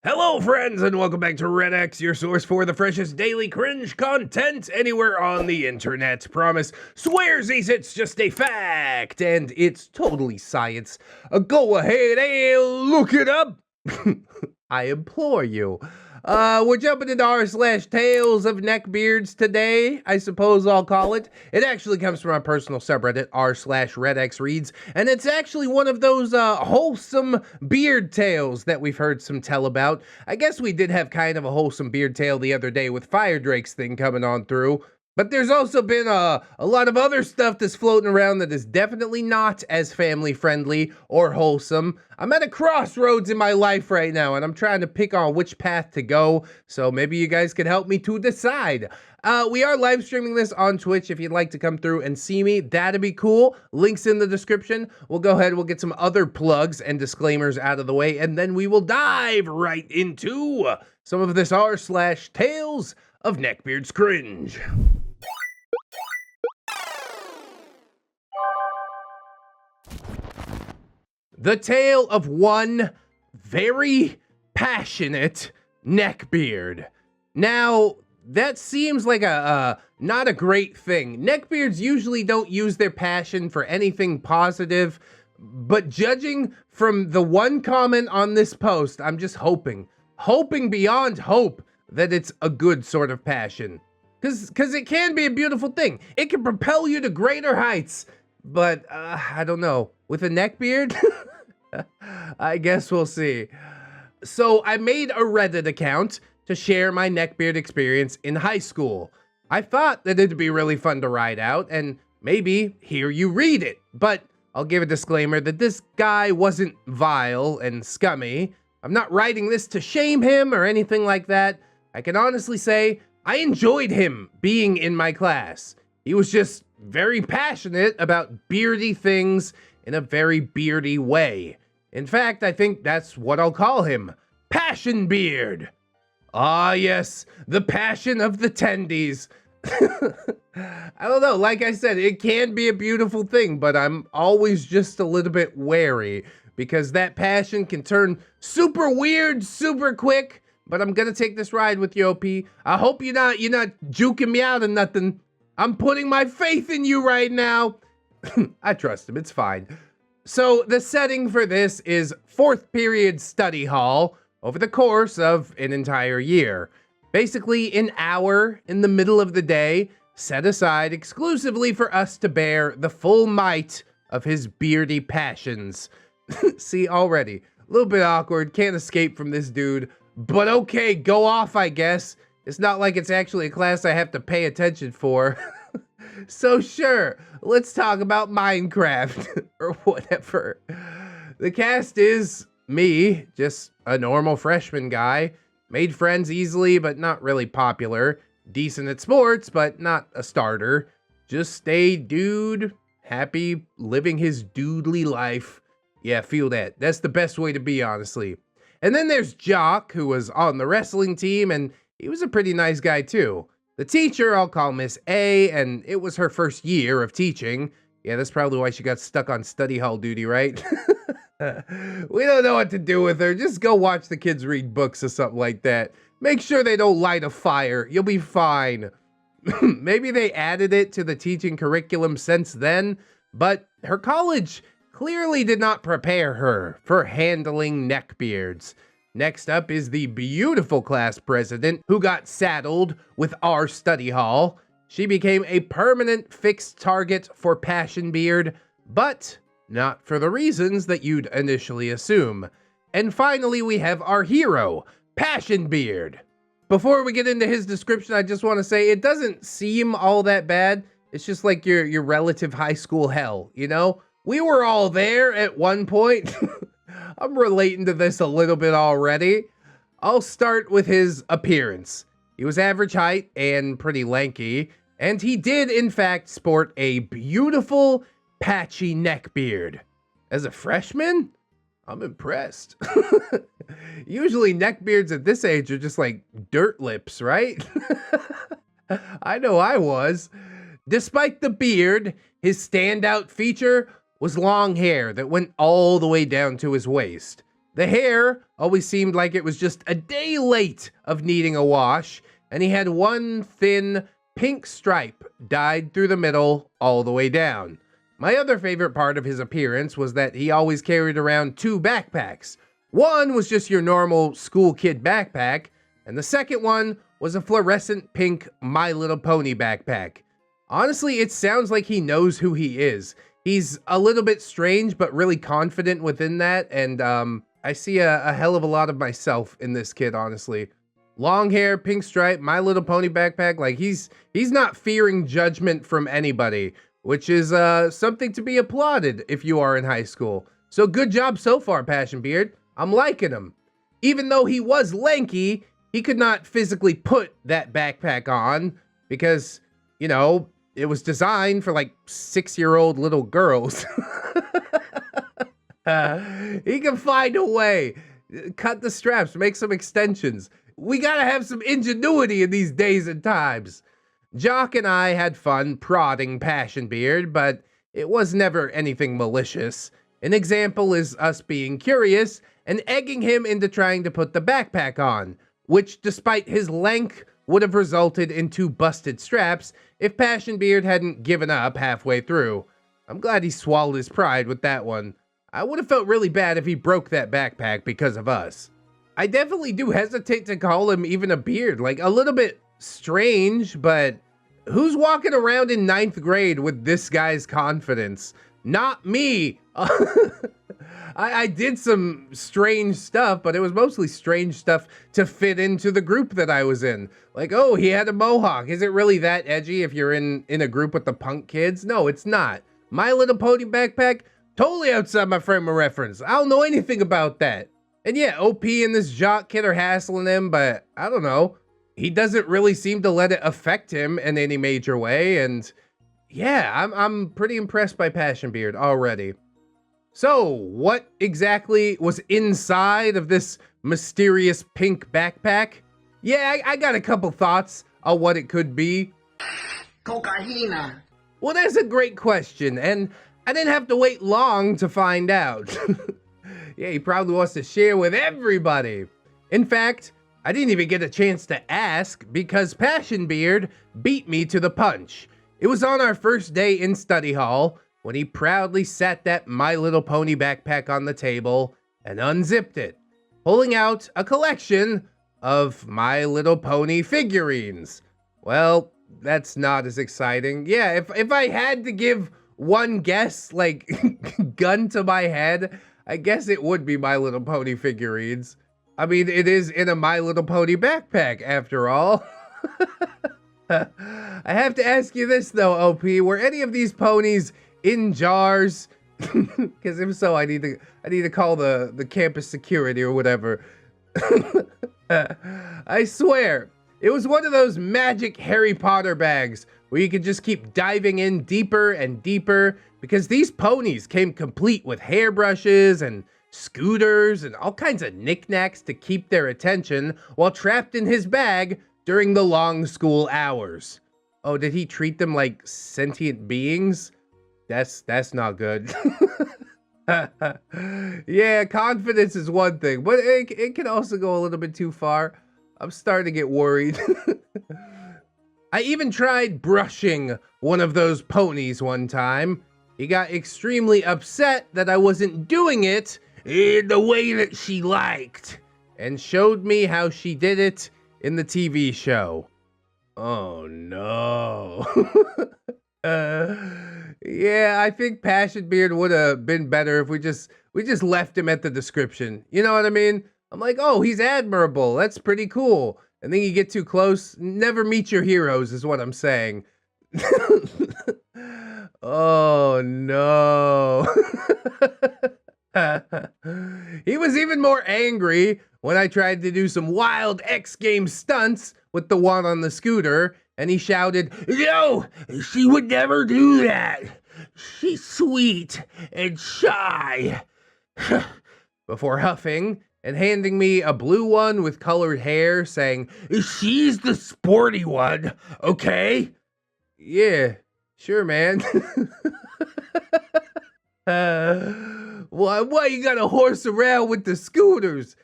Hello, friends, and welcome back to ReddX, your source for the freshest daily cringe content anywhere on the internet. Promise, swearsies, it's just a fact, and it's totally science. Go ahead and look it up. I implore you. We're jumping into r/tales of neckbeards today, I suppose I'll call it. It actually comes from our personal subreddit, r/ReddX reads, and it's actually one of those wholesome beard tales that we've heard some tell about. I guess we did have kind of a wholesome beard tale the other day with Fire Drake's thing coming on through. But there's also been a lot of other stuff that's floating around that is definitely not as family-friendly or wholesome. I'm at a crossroads in my life right now, and I'm trying to pick on which path to go, so maybe you guys can help me to decide. We are live streaming this on Twitch. If you'd like to come through and see me, that'd be cool. Links in the description. We'll go ahead, we'll get some other plugs and disclaimers out of the way, and then we will dive right into some of this r/tales of Neckbeard's cringe. The tale of one very passionate neckbeard. Now, that seems like not a great thing. Neckbeards usually don't use their passion for anything positive, but judging from the one comment on this post, I'm just hoping beyond hope that it's a good sort of passion. Because it can be a beautiful thing. It can propel you to greater heights. But, I don't know. With a neckbeard? I guess we'll see. So, I made a Reddit account to share my neckbeard experience in high school. I thought that it'd be really fun to write out and maybe hear you read it. But I'll give a disclaimer that this guy wasn't vile and scummy. I'm not writing this to shame him or anything like that. I can honestly say I enjoyed him being in my class. He was just very passionate about beardy things in a very beardy way. In fact, I think that's what I'll call him. Passionbeard. Ah, yes, the passion of the tendies. I don't know, like I said, it can be a beautiful thing, but I'm always just a little bit wary because that passion can turn super weird super quick. But I'm gonna take this ride with you, OP. I hope you're not juking me out or nothing. I'm putting my faith in you right now. I trust him, it's fine. So the setting for this is 4th period study hall over the course of an entire year. Basically an hour in the middle of the day set aside exclusively for us to bear the full might of his beardy passions. See, already, a little bit awkward, can't escape from this dude. But okay, go off, I guess. It's not like it's actually a class I have to pay attention for. So sure, let's talk about Minecraft, or whatever. The cast is me, just a normal freshman guy. Made friends easily, but not really popular. Decent at sports, but not a starter. Just a dude, happy, living his doodly life. Yeah, feel that. That's the best way to be, honestly. And then there's Jock, who was on the wrestling team, and he was a pretty nice guy too. The teacher, I'll call Miss A, and it was her first year of teaching. Yeah, that's probably why she got stuck on study hall duty, right? We don't know what to do with her. Just go watch the kids read books or something like that. Make sure they don't light a fire. You'll be fine. Maybe they added it to the teaching curriculum since then, but her college clearly did not prepare her for handling neckbeards. Next up is the beautiful class president who got saddled with our study hall. She became a permanent fixed target for Passionbeard, but not for the reasons that you'd initially assume. And finally, we have our hero, Passionbeard. Before we get into his description, I just want to say it doesn't seem all that bad. It's just like your relative high school hell, you know? We were all there at one point. I'm relating to this a little bit already. I'll start with his appearance. He was average height and pretty lanky, and he did in fact sport a beautiful, patchy neckbeard. As a freshman, I'm impressed. Usually neckbeards at this age are just like dirt lips, right? I know I was. Despite the beard, his standout feature was long hair that went all the way down to his waist. The hair always seemed like it was just a day late of needing a wash, and he had one thin pink stripe dyed through the middle all the way down. My other favorite part of his appearance was that he always carried around two backpacks. One was just your normal school kid backpack, and the second one was a fluorescent pink My Little Pony backpack. Honestly, it sounds like he knows who he is. He's a little bit strange, but really confident within that, and I see a hell of a lot of myself in this kid, honestly. Long hair, pink stripe, My Little Pony backpack, like he's not fearing judgment from anybody, which is something to be applauded if you are in high school. So good job so far, Passionbeard. I'm liking him. Even though he was lanky, he could not physically put that backpack on because, you know, it was designed for like 6-year-old little girls. He can find a way. Cut the straps, make some extensions. We gotta have some ingenuity in these days and times. Jock and I had fun prodding Passionbeard, but it was never anything malicious. An example is us being curious and egging him into trying to put the backpack on, which, despite his length, would have resulted in 2 busted straps if Passionbeard hadn't given up halfway through. I'm glad he swallowed his pride with that one. I would have felt really bad if he broke that backpack because of us. I definitely do hesitate to call him even a beard, like a little bit strange, but who's walking around in 9th grade with this guy's confidence? Not me. I did some strange stuff, but it was mostly strange stuff to fit into the group that I was in. Like, oh, he had a mohawk. Is it really that edgy if you're in a group with the punk kids? No, it's not. My Little Pony backpack, totally outside my frame of reference. I don't know anything about that. And yeah, OP and this jock kid are hassling him, but I don't know. He doesn't really seem to let it affect him in any major way, and yeah, I'm pretty impressed by Passionbeard already. So, what exactly was inside of this mysterious pink backpack? Yeah, I got a couple thoughts on what it could be. Cocaína. Well, that's a great question, and I didn't have to wait long to find out. Yeah, he probably wants to share with everybody. In fact, I didn't even get a chance to ask because Passionbeard beat me to the punch. It was on our first day in study hall when he proudly sat that My Little Pony backpack on the table and unzipped it, pulling out a collection of My Little Pony figurines. Well, that's not as exciting. Yeah, if I had to give one guess, like gun to my head, I guess it would be My Little Pony figurines. I mean, it is in a My Little Pony backpack, after all. I have to ask you this, though, OP. Were any of these ponies in jars? Because if so, I need to call the campus security or whatever. I swear, it was one of those magic Harry Potter bags where you could just keep diving in deeper and deeper, because these ponies came complete with hairbrushes and scooters and all kinds of knickknacks to keep their attention while trapped in his bag during the long school hours. Oh, did he treat them like sentient beings? That's not good. Yeah, confidence is one thing, but it can also go a little bit too far. I'm starting to get worried. I even tried brushing one of those ponies one time. He got extremely upset that I wasn't doing it in the way that she liked, and showed me how she did it in the TV show. Oh no. Yeah, I think Passionbeard would have been better if we just left him at the description. You know what I mean? I'm like, oh, he's admirable. That's pretty cool. And then you get too close. Never meet your heroes is what I'm saying. Oh no. He was even more angry when I tried to do some wild X Games stunts with the one on the scooter, and he shouted, "No, she would never do that. She's sweet and shy." Before huffing and handing me a blue one with colored hair, saying, "She's the sporty one, okay?" Yeah, sure, man. Why you gotta horse around with the scooters?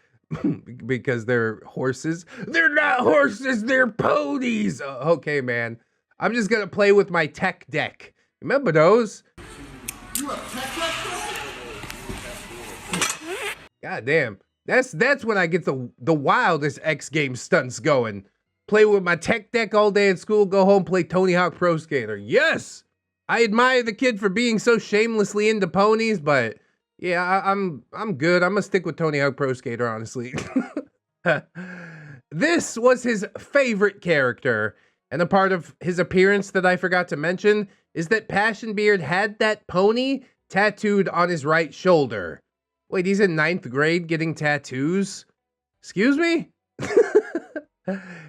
Because they're horses. They're not horses, they're ponies. Okay, man. I'm just gonna play with my tech deck. Remember those? God damn. That's when I get the wildest X Games stunts going. Play with my tech deck all day at school, go home, play Tony Hawk Pro Skater. Yes! I admire the kid for being so shamelessly into ponies, but yeah, I'm good. I'm gonna stick with Tony Hawk Pro Skater, honestly. This was his favorite character, and a part of his appearance that I forgot to mention is that Passionbeard had that pony tattooed on his right shoulder. Wait, he's in 9th grade getting tattoos? Excuse me?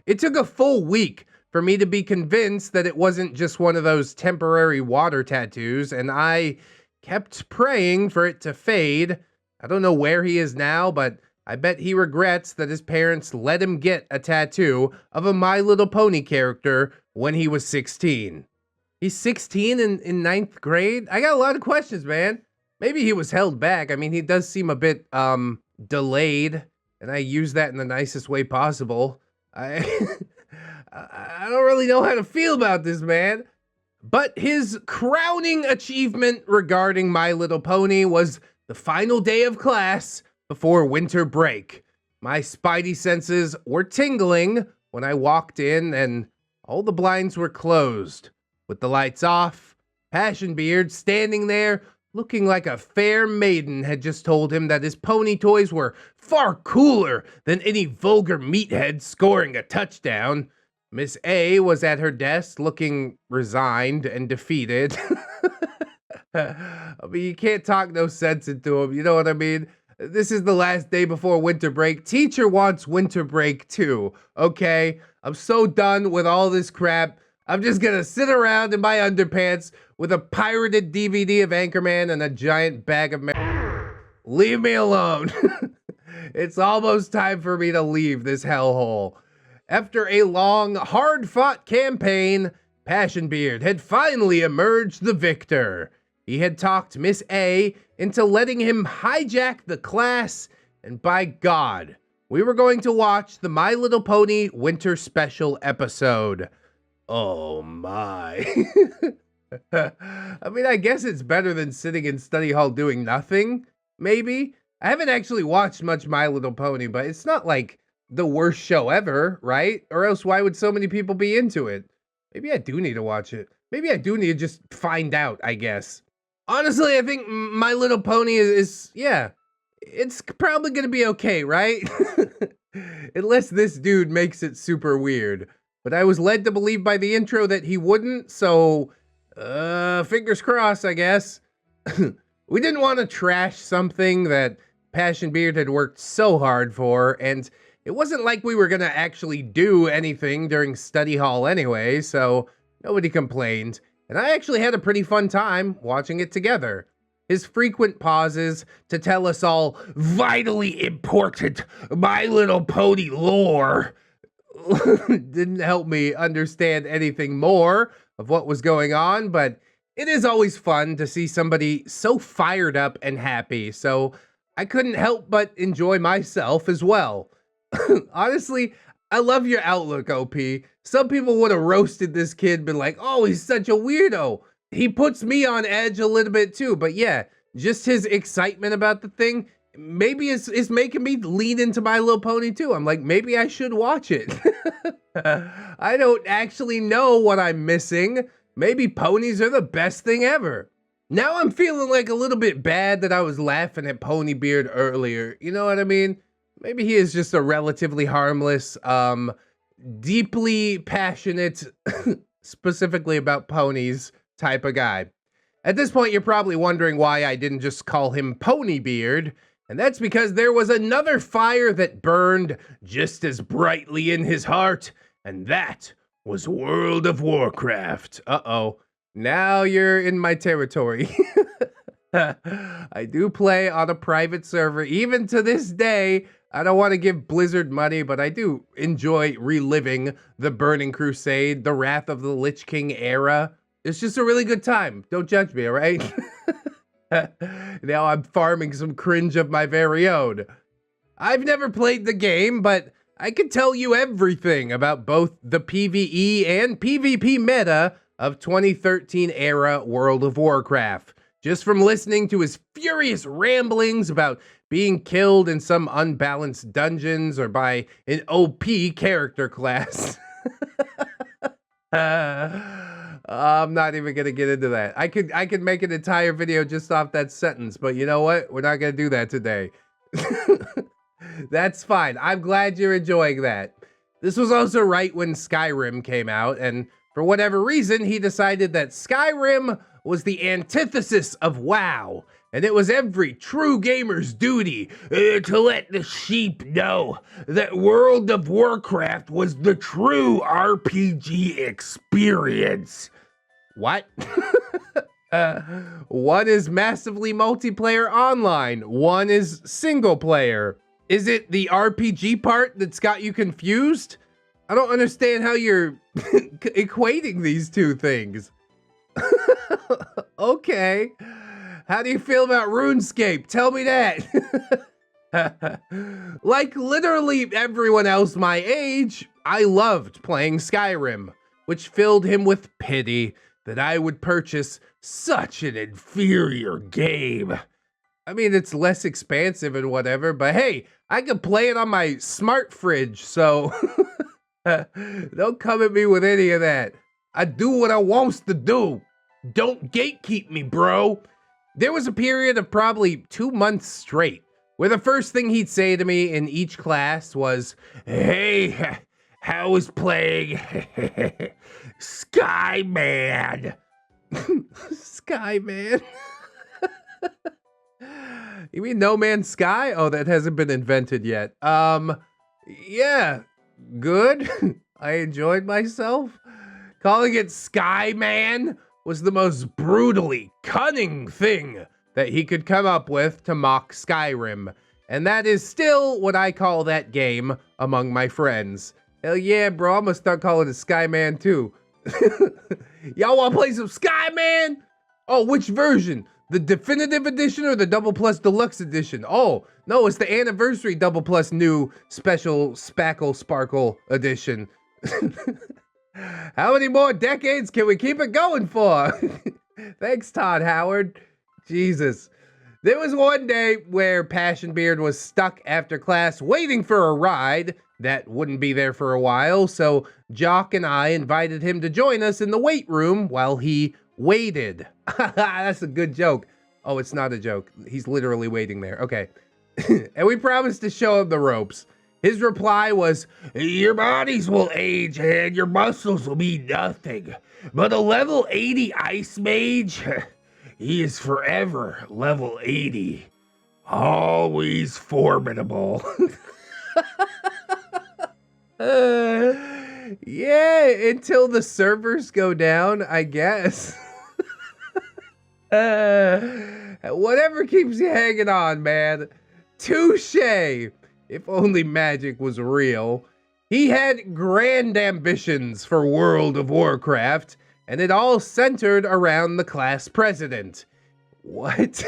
It took a full week for me to be convinced that it wasn't just one of those temporary water tattoos, and I kept praying for it to fade. I don't know where he is now, but I bet he regrets that his parents let him get a tattoo of a My Little Pony character when he was 16. He's 16 in 9th grade? I got a lot of questions, man. Maybe he was held back. I mean, he does seem a bit, delayed, and I use that in the nicest way possible. I don't really know how to feel about this, man. But his crowning achievement regarding My Little Pony was the final day of class before winter break. My spidey senses were tingling when I walked in and all the blinds were closed. With the lights off, Passionbeard standing there looking like a fair maiden had just told him that his pony toys were far cooler than any vulgar meathead scoring a touchdown. Miss A was at her desk looking resigned and defeated. I mean, you can't talk no sense into him, you know what I mean? This is the last day before winter break. Teacher wants winter break too, okay? I'm so done with all this crap. I'm just gonna sit around in my underpants with a pirated DVD of Anchorman and a giant bag of Leave me alone. It's almost time for me to leave this hellhole. After a long, hard-fought campaign, Passionbeard had finally emerged the victor. He had talked Miss A into letting him hijack the class, and by God, we were going to watch the My Little Pony Winter Special episode. Oh my. I mean, I guess it's better than sitting in study hall doing nothing, maybe? I haven't actually watched much My Little Pony, but it's not like the worst show ever, right? Or else why would so many people be into it? Maybe I do need to watch it. Maybe I do need to just find out, I guess. Honestly, I think My Little Pony yeah, it's probably gonna be okay, right? Unless this dude makes it super weird. But I was led to believe by the intro that he wouldn't, so, fingers crossed, I guess. We didn't want to trash something that Passionbeard had worked so hard for, and it wasn't like we were going to actually do anything during study hall anyway, so nobody complained. And I actually had a pretty fun time watching it together. His frequent pauses to tell us all vitally important My Little Pony lore didn't help me understand anything more of what was going on, but it is always fun to see somebody so fired up and happy, so I couldn't help but enjoy myself as well. Honestly, I love your outlook, OP. Some people would have roasted this kid, been like, oh, he's such a weirdo. He puts me on edge a little bit too, but yeah, just his excitement about the thing, maybe it's making me lean into My Little Pony too. I'm like, maybe I should watch it. I don't actually know what I'm missing. Maybe ponies are the best thing ever. Now I'm feeling like a little bit bad that I was laughing at Ponybeard earlier. You know what I mean? Maybe he is just a relatively harmless, deeply passionate, specifically about ponies type of guy. At this point, you're probably wondering why I didn't just call him Ponybeard, and that's because there was another fire that burned just as brightly in his heart, and that was World of Warcraft. Uh-oh. Now you're in my territory. I do play on a private server. Even to this day, I don't want to give Blizzard money, but I do enjoy reliving the Burning Crusade, the Wrath of the Lich King era. It's just a really good time. Don't judge me, all right? Now I'm farming some cringe of my very own. I've never played the game, but I can tell you everything about both the PvE and PvP meta of 2013 era World of Warcraft, just from listening to his furious ramblings about being killed in some unbalanced dungeons or by an OP character class. I'm not even gonna get into that. I could make an entire video just off that sentence, but you know what? We're not gonna do that today. That's fine. I'm glad you're enjoying that. This was also right when Skyrim came out, and for whatever reason, he decided that Skyrim was the antithesis of WoW, and it was every true gamer's duty to let the sheep know that World of Warcraft was the true RPG experience. What? One is massively multiplayer online, one is single player. Is it the RPG part that's got you confused? I don't understand how you're equating these two things. Okay. How do you feel about RuneScape? Tell me that. Like literally everyone else my age, I loved playing Skyrim, which filled him with pity that I would purchase such an inferior game. I mean, it's less expansive and whatever, but hey, I can play it on my smart fridge, so don't come at me with any of that. I do what I wants to do. Don't gatekeep me, bro. There was a period of probably 2 months straight where the first thing he'd say to me in each class was, "Hey, how is playing Skyman?" Skyman? You mean No Man's Sky? Oh, that hasn't been invented yet. Yeah, good. I enjoyed myself. Calling it Skyman was the most brutally cunning thing that he could come up with to mock Skyrim. And that is still what I call that game among my friends. Hell yeah, bro, I'm gonna start calling it Skyman too. Y'all wanna play some Skyman? Oh, which version? The definitive edition or the double plus deluxe edition? Oh, no, it's the anniversary double plus new special spackle sparkle edition. How many more decades can we keep it going for? Thanks, Todd Howard. Jesus. There was one day where Passionbeard was stuck after class waiting for a ride that wouldn't be there for a while, so Jock and I invited him to join us in the weight room while he waited. That's a good joke. Oh, it's not a joke. He's literally waiting there. Okay. And we promised to show him the ropes. His reply was, "Your bodies will age and your muscles will be nothing. But a level 80 ice mage, he is forever level 80. Always formidable." Yeah, until the servers go down, I guess. Whatever keeps you hanging on, man. Touché. If only magic was real. He had grand ambitions for World of Warcraft, and it all centered around the class president. What?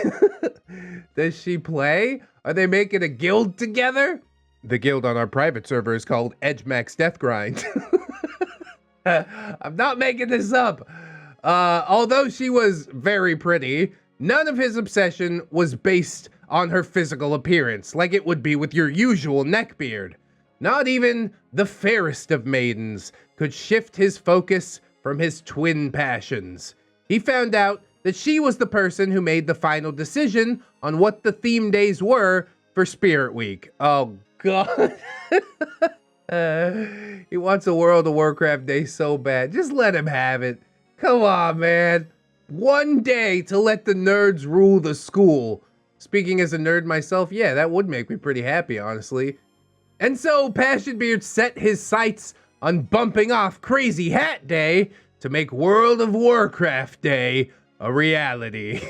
Does she play? Are they making a guild together? The guild on our private server is called EdgeMax Death Grind. I'm not making this up. Although she was very pretty, none of his obsession was based on her physical appearance, like it would be with your usual neckbeard. Not even the fairest of maidens could shift his focus from his twin passions. He found out that she was the person who made the final decision on what the theme days were for Spirit Week. Oh, God. He wants a World of Warcraft day so bad. Just let him have it. Come on, man. One day to let the nerds rule the school. Speaking as a nerd myself, yeah, that would make me pretty happy, honestly. And so Passionbeard set his sights on bumping off Crazy Hat Day to make World of Warcraft Day a reality.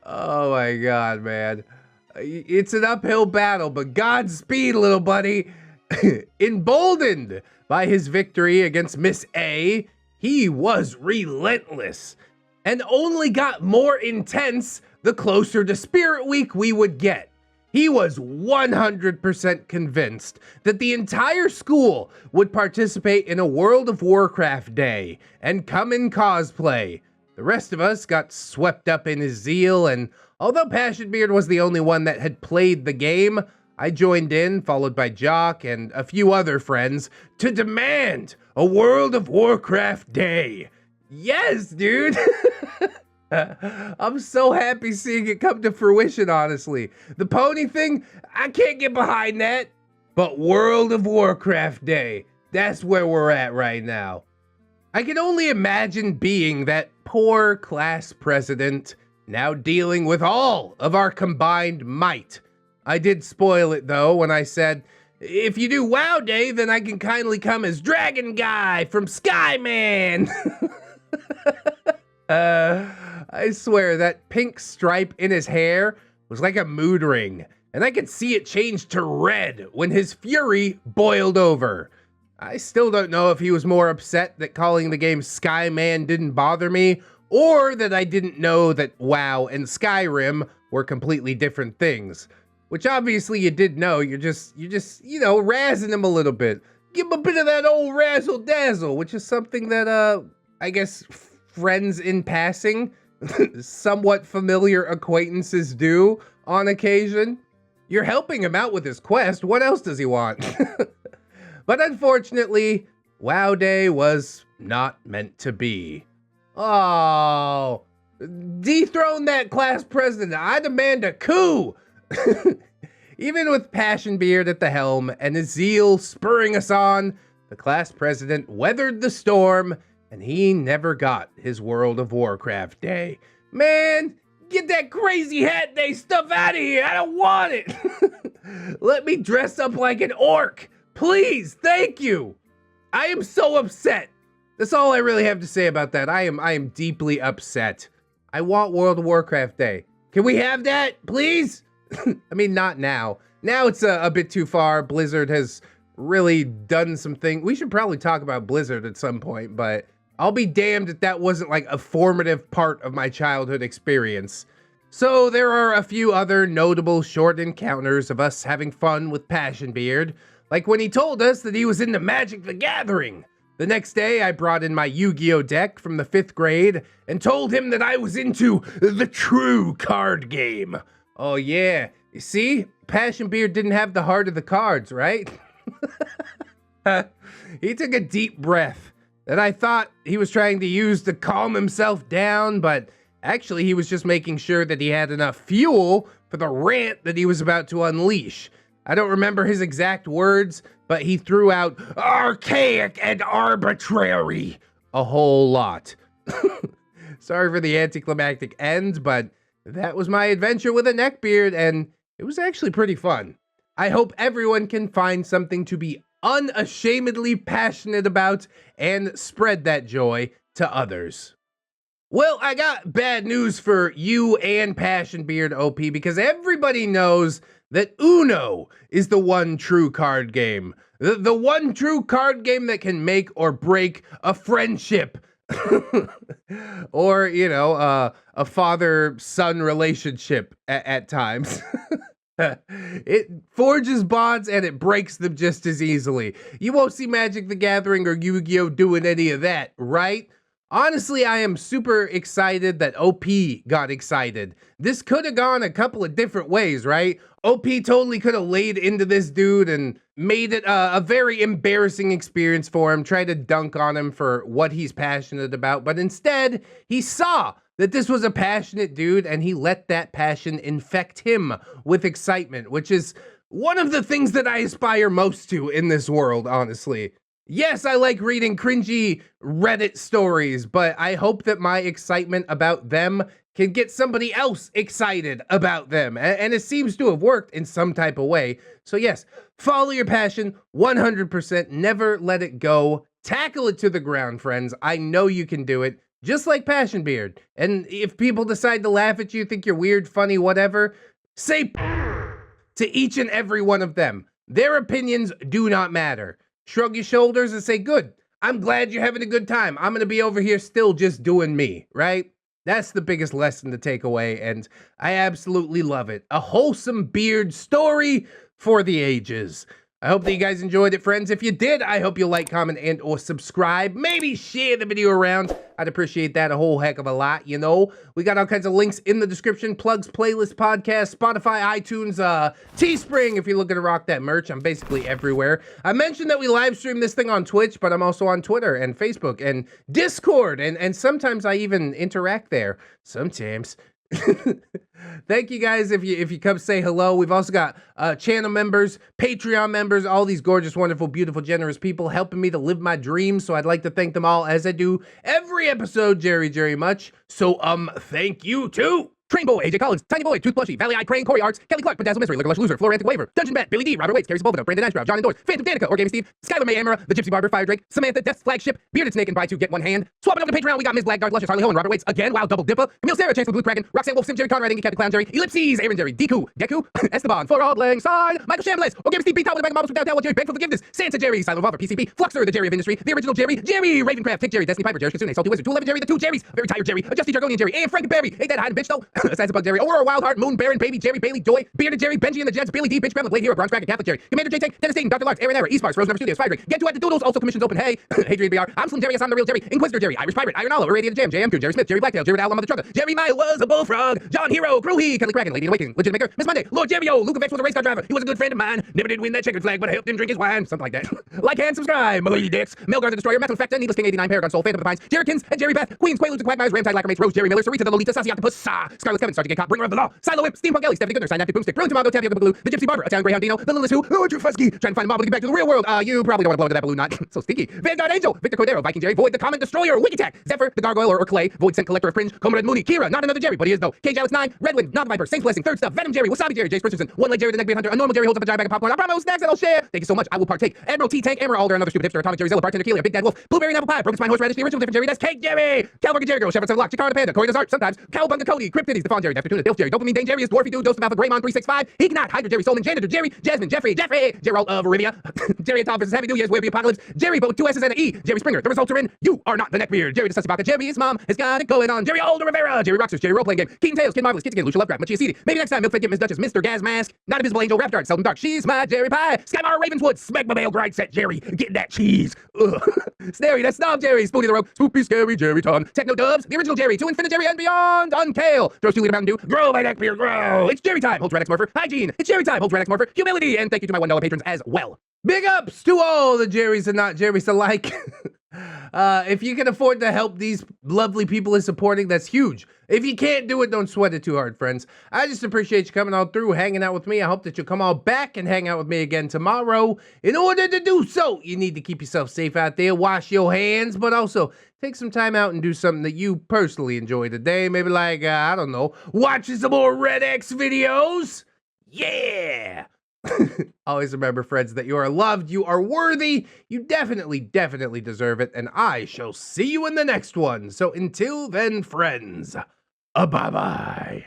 Oh my God, man. It's an uphill battle, but Godspeed, little buddy. Emboldened by his victory against Miss A, He was relentless and only got more intense the closer to Spirit Week we would get. He was 100% convinced that the entire school would participate in a World of Warcraft day and come in cosplay. The rest of us got swept up in his zeal, and although Passionbeard was the only one that had played the game, I joined in, followed by Jock and a few other friends, to demand a World of Warcraft day. Yes, dude! I'm so happy seeing it come to fruition, honestly. The pony thing, I can't get behind that. But World of Warcraft Day, that's where we're at right now. I can only imagine being that poor class president, now dealing with all of our combined might. I did spoil it, though, when I said, if you do WoW Day, then I can kindly come as Dragon Guy from Skyman. I swear that pink stripe in his hair was like a mood ring, and I could see it change to red when his fury boiled over. I still don't know if he was more upset that calling the game Skyman didn't bother me, or that I didn't know that WoW and Skyrim were completely different things. Which obviously you did know, you're just, you know, razzing him a little bit. Give him a bit of that old razzle dazzle, which is something that, I guess, friends in passing, somewhat familiar acquaintances do on occasion. You're helping him out with his quest. What else does he want? But unfortunately, WoW Day was not meant to be. Oh, dethrone that class president. I demand a coup. Even with Passionbeard at the helm and his zeal spurring us on, the class president weathered the storm, and he never got his World of Warcraft day. Man, get that crazy hat day stuff out of here. I don't want it. Let me dress up like an orc. Please, thank you. I am so upset. That's all I really have to say about that. I am deeply upset. I want World of Warcraft day. Can we have that, please? I mean, not now. Now it's a bit too far. Blizzard has really done some things. We should probably talk about Blizzard at some point, but I'll be damned if that wasn't like a formative part of my childhood experience. So there are a few other notable short encounters of us having fun with Passionbeard, like when he told us that he was into Magic the Gathering. The next day, I brought in my Yu-Gi-Oh deck from the 5th grade and told him that I was into the true card game. Oh yeah, you see? Passionbeard didn't have the heart of the cards, right? He took a deep breath that I thought he was trying to use to calm himself down, but actually he was just making sure that he had enough fuel for the rant that he was about to unleash. I don't remember his exact words, but he threw out archaic and arbitrary a whole lot. Sorry for the anticlimactic end, but that was my adventure with a neckbeard, and it was actually pretty fun. I hope everyone can find something to be unashamedly passionate about and spread that joy to others. Well, I got bad news for you and Passionbeard OP, because everybody knows that Uno is the one true card game. The one true card game that can make or break a friendship. Or, you know, a father-son relationship at times. It forges bonds and it breaks them just as easily. You won't see Magic the Gathering or Yu-Gi-Oh doing any of that, right? Honestly, I am super excited that OP got excited. This could have gone a couple of different ways, right? OP totally could have laid into this dude and made it a very embarrassing experience for him, tried to dunk on him for what he's passionate about, but instead, he saw that this was a passionate dude and he let that passion infect him with excitement, which is one of the things that I aspire most to in this world, honestly. Yes, I like reading cringy Reddit stories, but I hope that my excitement about them can get somebody else excited about them. And it seems to have worked in some type of way. So yes, follow your passion 100%. Never let it go. Tackle it to the ground, friends. I know you can do it, just like Passionbeard. And if people decide to laugh at you, think you're weird, funny, whatever, say to each and every one of them. Their opinions do not matter. Shrug your shoulders and say, good, I'm glad you're having a good time. I'm gonna be over here still just doing me, right? That's the biggest lesson to take away, and I absolutely love it. A wholesome beard story for the ages. I hope that you guys enjoyed it, friends. If you did, I hope you'll like, comment, and or subscribe. Maybe share the video around. I'd appreciate that a whole heck of a lot, you know. We got all kinds of links in the description. Plugs, playlist, podcast, Spotify, iTunes, Teespring. If you're looking to rock that merch, I'm basically everywhere. I mentioned that we live stream this thing on Twitch, but I'm also on Twitter and Facebook and Discord. And sometimes I even interact there. Sometimes. Thank you guys if you come say hello. We've also got channel members, Patreon members, all these gorgeous, wonderful, beautiful, generous people helping me to live my dreams. So I'd like to thank them all as I do every episode, very much. So thank you too. Train Boy, AJ Collins, Tiny Boy, Tooth Plushy, Valley Eye, Crane, Corey Arts, Kelly Clark, Bedazzle Mystery, Liquor Lush Loser, Florantic Waver, Dungeon Bet, Billy D, Robert Waits, Carrie Sepulveda, Brandon Ashbrow, John Endors, Phantom Danica, Orgamy Steve, Skylar May Amara, The Gypsy Barber, Fire Drake, Samantha, Death's Flagship, Bearded Snake, and Buy Two Get One Hand. Swapping over to Patreon, we got Ms. Blackguard, Luscious, Harley Ho, and Robert Waits, again, Wild Double Dipper, Camille Sarah, Chance with Blue Kraken, Roxanne Wolf, Sim Jerry, Conrad, Ingy, Captain Clown Jerry, Ellipses, Aaron Jerry, Deku, Esteban, For Auld Lang Syne, Michael Shambliss, Orgamy Steve, B-Top with a bag of marbles from downtown, Jerry, Beg for Forgiveness, Santa Jerry, Silent Revolver, PCP, Fluxer, the Jerry of Industry, the original Jerry, Jerry, Ravencraft, Tick Jerry, Destiny Piper, Jerry Kitsune, Salty Wizard, 211 Jerry, the two Jerrys, Very Tired Jerry, Justy Jargonian Jerry, and Frank Berry, ain't that hiding bitch though, Assassin Bug Jerry, Aurora Wildheart, Moon Baron, Baby Jerry, Bailey Joy, Bearded Jerry, Benji and the Jets, Billy D, Bitch Gremlin, Blade Hero, Bronze Cracker, Catholic Jerry, Commander J Tank, Dennis Dayton, Dr. Larks, Aaron Error, Easparks, Rose Number Studios, Fire Drake, Get to at the Doodles, also commissions open, hey, Hadrian BR, I'm Slim Jerry, I'm the real Jerry, Inquisitor Jerry, Irish Pirate, Iron Olive, Irradiated Jam, JM2, Jerry Smith, Jerry Blacktail, Jared Allen, Mother Trucker, Jerry My was a bullfrog, John Hero, Crewhee, Kelly Kraken, Lady in Awakening, Legit Maker, Miss Monday, Lord Jerry O, Luke Vex was a race car driver, he was a good friend of mine, never did win that checkered flag, but I helped him drink his wine, something like that. Like and subscribe, Milady Dix, Melgar the Destroyer, Metal Factor, Needless King 89, Paragon Soul, Phantom of the Pines, Jerrykins, and Jerry Beth, Queens, Quaaludes, and Quagmires, Ramtide, Lackermates, Rose, Jerry Miller, Sarita the Lolita, Sassy Octopus, Scarlet Kevin, Sergeant Gay Cop, Bringer of the Law, Silo Whip, Steampunk Ellie, Stephanie Goodner, Synaptic Boomstick, Brilliant Tomago, Tabby the Blue, the Gypsy Barber, Italian Greyhound Dino, the Lilith Who, Drew Fusky, trying to find a marble to get back to the real world. You probably don't want to blow into that balloon, not so stinky. Vanguard Angel, Victor Cordero, Viking Jerry, Void the Comment Destroyer, Wiki Tack, Zephyr, the Gargoyle or Clay, Void Scent Collector of Fringe, Comrade Mooney, Kira, not another Jerry, but he is though. Cage Alex 9, Redwind, Not the Viper, Saints Blessing, Third Stuff, Venom Jerry, Wasabi Jerry, Jace Christensen, One Leg Jerry, the Neckbeard Hunter, a normal Jerry holds up a giant bag of popcorn. I promise snacks that I'll share. Thank you so much. I will partake. Admiral T Tank, Emerald Alder, another stupid hipster, Atomic Jerry Zilla, Bartender Keeler, Big Dad Wolf, Blueberry and Apple Pie, Broken Spine Horseradish, the original different Jerry, that's Cake Jerry, Calburger Jerry Girl, Shepherd Seven Lock, Chikara the Panda, Corey the Art, sometimes, Cowabunga Cody, Cryptides, the Fawn Jerry, Neptune, Dilf Jerry, Dopamine Dane Jerry, Dwarfy Dude, Dose of Alpha, Greymon 365, Ignat, Hydra Jerry, Solman, Janitor Jerry, Jasmine, Jeffrey, Gerald of Arabia, Jerry and Tom versus Happy New Year's, Wave the Apocalypse, Jerry, but with two S's and an E, Jerry Springer, the results are in, you are not the Neckbeard, Jerry the Sussy Pocket, Jerry's mom has got it going on, Jerry Older Rivera, Jerry Roxers, Jerry Role Playing Game, Keaton Tails, Kid Marvelous, Kids Again, Lucia Lovecraft, Machia CD, maybe next time, Milk Fed Get Miss Duchess, Mr. Gas Mask, Not Invisible Angel, Raptor Art, Seldom Dark, She's My Jerry Pie, Skymar Ravenswood, Smegma Bale, Grind Set Jerry, Get That Cheese, Snary, that's Snob Jerry, Spoonie the Rogue, Spoopy Scary Jerry Ton, Techno Dubs, the original Jerry, To Infinite Jerry and Beyond, Unkale, Throws 2 Liter Mountain Dew, Grow by Neckbeard, Grow, it's Jerry time, holds ReddX Morpher, Hygiene, it's Jerry time, holds ReddX Morpher, Humility, and thank you to my $1 patrons as well. Big ups to all the Jerrys and not Jerrys alike. If you can afford to help these lovely people is supporting, that's huge. If you can't do it, don't sweat it too hard, friends. I just appreciate you coming all through, hanging out with me. I hope that you'll come all back and hang out with me again tomorrow. In order to do so, you need to keep yourself safe out there, wash your hands, but also take some time out and do something that you personally enjoy today. Maybe like, I don't know, watching some more ReddX videos. Yeah! Always remember, friends, that you are loved, you are worthy, you definitely deserve it, and I shall see you in the next one. So until then, friends, bye-bye.